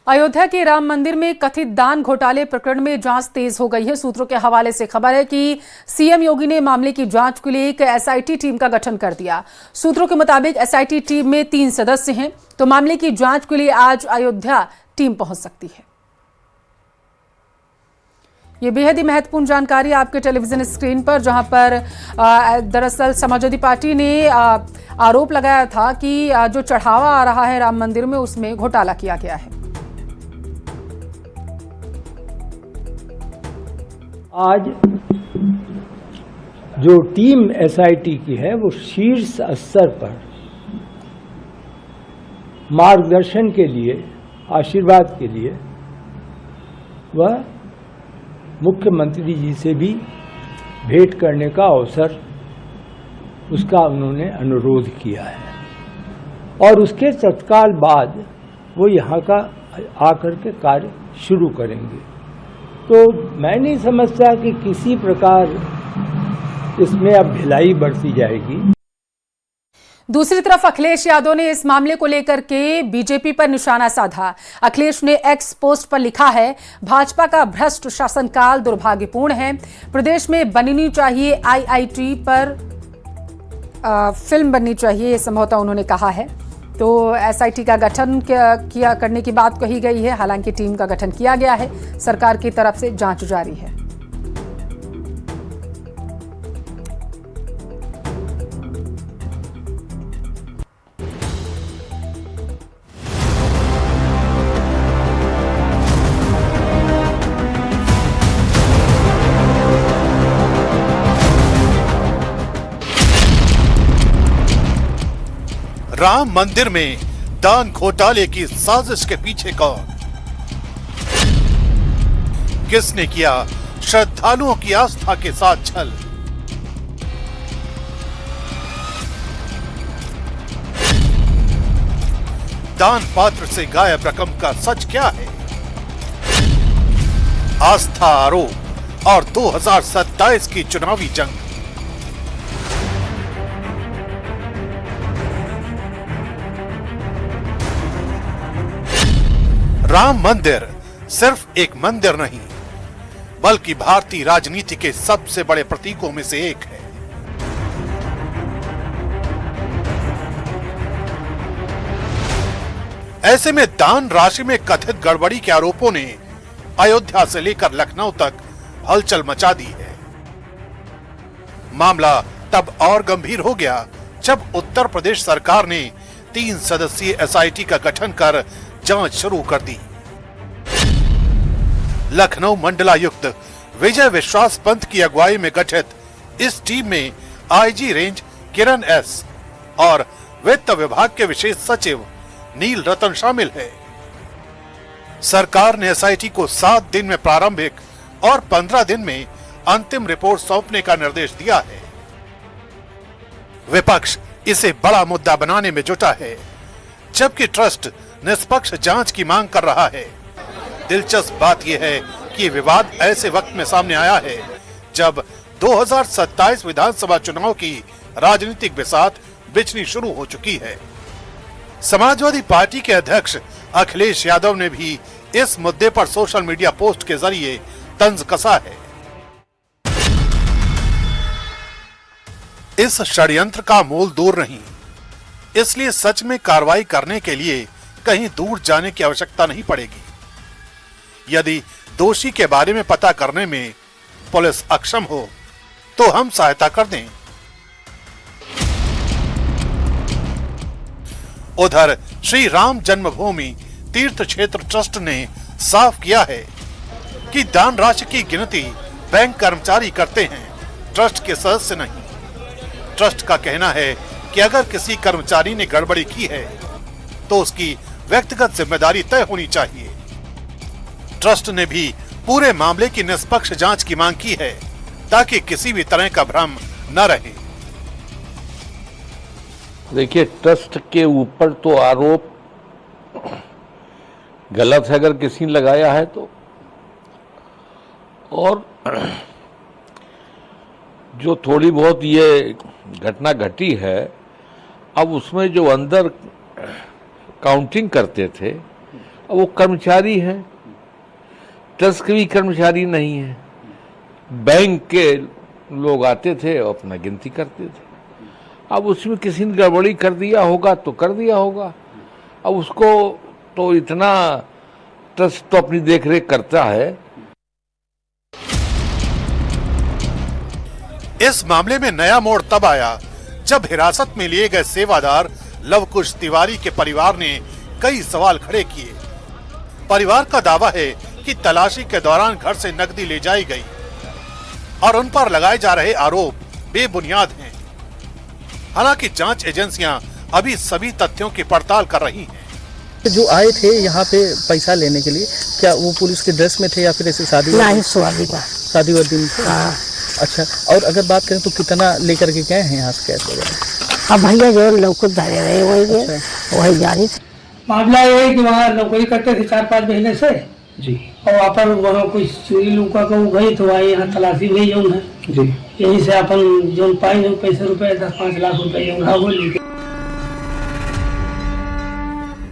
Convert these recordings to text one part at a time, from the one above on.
अयोध्या के राम मंदिर में कथित दान घोटाले प्रकरण में जांच तेज हो गई है। सूत्रों के हवाले से खबर है कि सीएम योगी ने मामले की जांच के लिए एक एसआईटी टीम का गठन कर दिया। सूत्रों के मुताबिक एसआईटी टीम में 3 सदस्य हैं, तो मामले की जांच के लिए आज अयोध्या टीम पहुंच सकती है। ये बेहद ही महत्वपूर्ण जानकारी आपके टेलीविजन स्क्रीन पर, जहां पर दरअसल समाजवादी पार्टी ने आरोप लगाया था कि जो चढ़ावा आ रहा है राम मंदिर में, उसमें घोटाला किया गया है। आज जो टीम एसआईटी की है वो शीर्ष स्तर पर मार्गदर्शन के लिए, आशीर्वाद के लिए वह मुख्यमंत्री जी से भी भेंट करने का अवसर, उसका उन्होंने अनुरोध किया है और उसके तत्काल बाद वो यहाँ का आकर के कार्य शुरू करेंगे। तो मैं नहीं समझता कि किसी प्रकार इसमें अब ढिलाई बरती जाएगी। दूसरी तरफ अखिलेश यादव ने इस मामले को लेकर के बीजेपी पर निशाना साधा। अखिलेश ने एक्स पोस्ट पर लिखा है, भाजपा का भ्रष्ट शासनकाल दुर्भाग्यपूर्ण है। प्रदेश में बननी चाहिए आईआईटी पर फिल्म बननी चाहिए, ये संभवतः उन्होंने कहा है। तो एसआईटी का गठन करने की बात कही गई है। हालांकि टीम का गठन किया गया है, सरकार की तरफ से जांच जारी है। राम मंदिर में दान घोटाले की साजिश के पीछे कौन? किसने किया श्रद्धालुओं की आस्था के साथ छल? दान पात्र से गायब रकम का सच क्या है? आस्था आरोप और 2027 की चुनावी जंग। राम मंदिर सिर्फ एक मंदिर नहीं, बल्कि भारतीय राजनीति के सबसे बड़े प्रतीकों में से एक है। ऐसे में दान राशि में कथित गड़बड़ी के आरोपों ने अयोध्या से लेकर लखनऊ तक हलचल मचा दी है। मामला तब और गंभीर हो गया जब उत्तर प्रदेश सरकार ने 3 सदस्यीय एसआईटी का गठन कर जांच शुरू कर दी। लखनऊ मंडलायुक्त विजय विश्वास पंत की अगुवाई में गठित इस टीम में आईजी रेंज किरण एस और वित्त विभाग के विशेष सचिव नील रतन शामिल है। सरकार ने एसआईटी को 7 दिन में प्रारंभिक और 15 दिन में अंतिम रिपोर्ट सौंपने का निर्देश दिया है। विपक्ष इसे बड़ा मुद्दा बनाने में जुटा है, जबकि ट्रस्ट निष्पक्ष जांच की मांग कर रहा है। दिलचस्प बात यह है कि विवाद ऐसे वक्त में सामने आया है जब 2027 विधानसभा चुनाव की राजनीतिक बिसात बिछनी शुरू हो चुकी है। समाजवादी पार्टी के अध्यक्ष अखिलेश यादव ने भी इस मुद्दे पर सोशल मीडिया पोस्ट के जरिए तंज कसा है। इस षड्यंत्र का मूल दूर नहीं, इसलिए सच में कार्रवाई करने के लिए कहीं दूर जाने की आवश्यकता नहीं पड़ेगी। यदि दोषी के बारे में पता करने में पुलिस अक्षम हो तो हम सहायता कर दें। उधर श्री राम जन्मभूमि तीर्थ क्षेत्र ट्रस्ट ने साफ किया है कि दान राशि की गिनती बैंक कर्मचारी करते हैं, ट्रस्ट के सदस्य नहीं। ट्रस्ट का कहना है कि अगर किसी कर्मचारी ने गड़बड़ी की है तो उसकी व्यक्तिगत जिम्मेदारी तय होनी चाहिए। ट्रस्ट ने भी पूरे मामले की निष्पक्ष जांच की मांग की है ताकि किसी भी तरह का भ्रम न रहे। देखिए, ट्रस्ट के ऊपर तो आरोप गलत है अगर किसी ने लगाया है तो, और जो थोड़ी बहुत ये घटना घटी है, अब उसमें जो अंदर काउंटिंग करते थे वो कर्मचारी हैं, ट्रस्ट के भी कर्मचारी नहीं है। बैंक के लोग आते थे और अपना गिनती करते थे। अब उसमें किसी ने गड़बड़ी कर दिया होगा तो कर दिया होगा। अब उसको तो इतना ट्रस्ट तो अपनी देखरेख करता है। इस मामले में नया मोड़ तब आया जब हिरासत में लिए गए सेवादार लवकुश तिवारी के परिवार ने कई सवाल खड़े किए। परिवार का दावा है कि तलाशी के दौरान घर से नकदी ले जाई गई और उन पर लगाए जा रहे आरोप बेबुनियाद हैं। हालांकि जांच एजेंसियां अभी सभी तथ्यों की पड़ताल कर रही हैं। जो आए थे यहाँ पे पैसा लेने के लिए, क्या वो पुलिस के ड्रेस में थे या फिर ऐसे शादी वादी में थे? अच्छा, और अगर बात करें तो कितना लेकर के गए हैं यहाँ से कैश वगैरह? अब भैया जो लौकुश धरे रहे वही जारी थे। मामला ये है कि वहाँ नौकरी करते थे 4-5 महीने से जी, और अपन वहाँ कोई चोरी लुका को गई तो वहाँ यहाँ तलाशी गई जौन है जी, यही से अपन जो पाई जो पैसे रुपए 10-5 लाख रुपए जो वो लेके।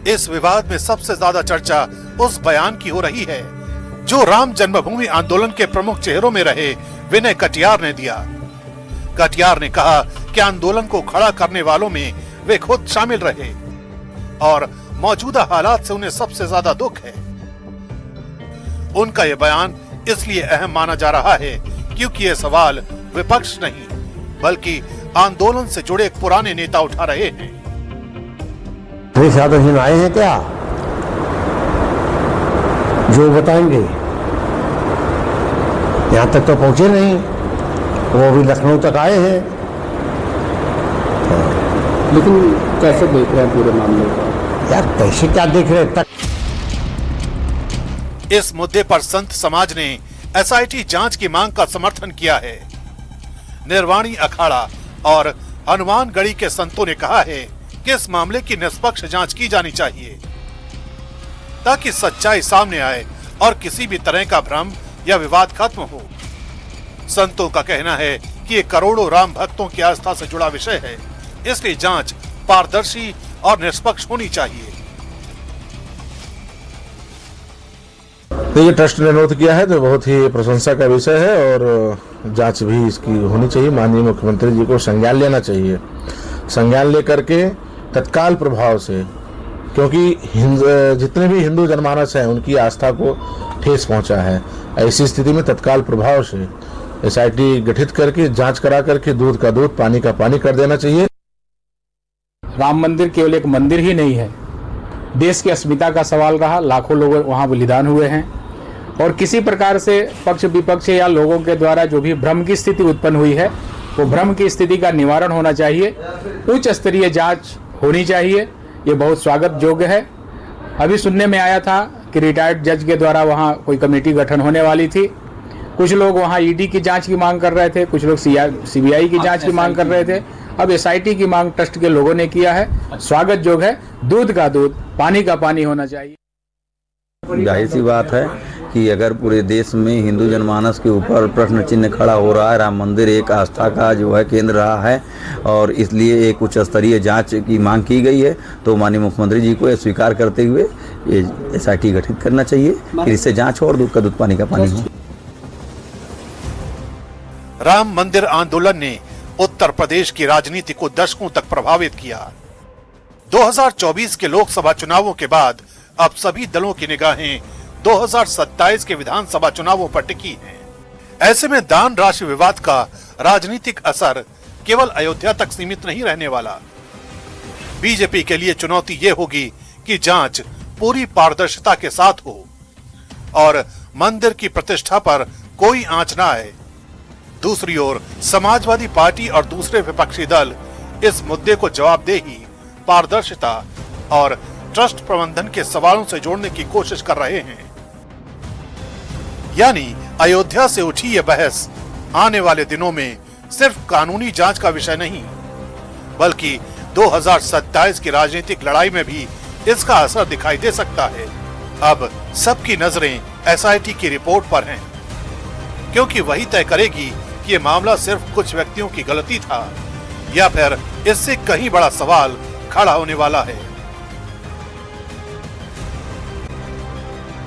इस विवाद में सबसे ज्यादा चर्चा उस बयान की हो रही है जो राम जन्मभूमि आंदोलन के प्रमुख चेहरों में रहे विनय कटियार ने दिया। कटियार ने कहा कि आंदोलन को खड़ा करने वालों में वे खुद शामिल रहे और मौजूदा हालात से उन्हें सबसे ज्यादा दुख है। उनका यह बयान इसलिए अहम माना जा रहा है क्योंकि ये सवाल विपक्ष नहीं बल्कि आंदोलन से जुड़े एक पुराने नेता उठा रहे हैं। साधन आए हैं क्या जो बताएंगे? यहाँ तक तो पहुंचे नहीं, वो भी लखनऊ तक आए हैं। लेकिन कैसे देख रहे हैं पूरे मामले को? यार कैसे क्या देख रहे हैं? इस मुद्दे पर संत समाज ने एसआईटी जांच की मांग का समर्थन किया है। निर्वाणी अखाड़ा और हनुमानगढ़ी के संतों ने कहा है कि इस मामले की निष्पक्ष जांच की जानी चाहिए ताकि सच्चाई सामने आए और किसी भी तरह का भ्रम या विवाद खत्म हो। संतों का कहना है कि ये करोड़ों राम भक्तों की आस्था से जुड़ा विषय है, इसलिए जांच पारदर्शी और निष्पक्ष होनी चाहिए। तो ये ट्रस्ट ने अनुरोध किया है तो बहुत ही प्रशंसा का विषय है और जांच भी इसकी होनी चाहिए। माननीय मुख्यमंत्री जी को संज्ञान लेना चाहिए, संज्ञान लेकर के तत्काल प्रभाव से, क्योंकि जितने भी हिंदू जनमानस हैं उनकी आस्था को ठेस पहुंचा है। ऐसी स्थिति में तत्काल प्रभाव से एसआईटी गठित करके जांच करा करके दूध का दूध पानी का पानी कर देना चाहिए। राम मंदिर केवल एक मंदिर ही नहीं है, देश की अस्मिता का सवाल रहा। लाखों लोग वहाँ बलिदान हुए हैं और किसी प्रकार से पक्ष विपक्ष या लोगों के द्वारा जो भी भ्रम की स्थिति उत्पन्न हुई है वो भ्रम की स्थिति का निवारण होना चाहिए। उच्च स्तरीय जांच होनी चाहिए, ये बहुत स्वागत योग्य है। अभी सुनने में आया था कि रिटायर्ड जज के द्वारा वहाँ कोई कमेटी गठन होने वाली थी। कुछ लोग वहाँ ईडी की जांच की मांग कर रहे थे, कुछ लोग सीबीआई की जांच की मांग कर रहे थे। अब एसआईटी की मांग ट्रस्ट के लोगों ने किया है, स्वागत योग्य है। दूध का दूध पानी का पानी होना चाहिए। जाहिर सी बात है कि अगर पूरे देश में हिंदू जनमानस के ऊपर प्रश्न चिन्ह खड़ा हो रहा है, राम मंदिर एक आस्था का जो है केंद्र रहा है और इसलिए एक उच्च स्तरीय जांच की मांग की गई है, तो माननीय मुख्यमंत्री जी को यह स्वीकार करते हुए ये एसआईटी गठित करना चाहिए कि इससे जांच हो और दूध का दूध पानी का पानी हो। राम मंदिर आंदोलन ने उत्तर प्रदेश की राजनीति को दशकों तक प्रभावित किया। 2024 के लोकसभा चुनावों के बाद अब सभी दलों की निगाहें 2027 के विधानसभा चुनावों पर टिकी हैं। ऐसे में दान राशि विवाद का राजनीतिक असर केवल अयोध्या तक सीमित नहीं रहने वाला। बीजेपी के लिए चुनौती ये होगी कि जांच पूरी पारदर्शिता के साथ हो और मंदिर की प्रतिष्ठा पर कोई आंच न आए। दूसरी ओर समाजवादी पार्टी और दूसरे विपक्षी दल इस मुद्दे को जवाबदेही, पारदर्शिता और ट्रस्ट प्रबंधन के सवालों से जोड़ने की कोशिश कर रहे हैं। यानी अयोध्या से उठी यह बहस आने वाले दिनों में सिर्फ कानूनी जांच का विषय नहीं बल्कि 2027 की राजनीतिक लड़ाई में भी इसका असर दिखाई दे सकता है। अब सबकी नजरें एसआईटी की रिपोर्ट पर हैं, क्योंकि वही तय करेगी कि ये मामला सिर्फ कुछ व्यक्तियों की गलती था या फिर इससे कहीं बड़ा सवाल खड़ा होने वाला है।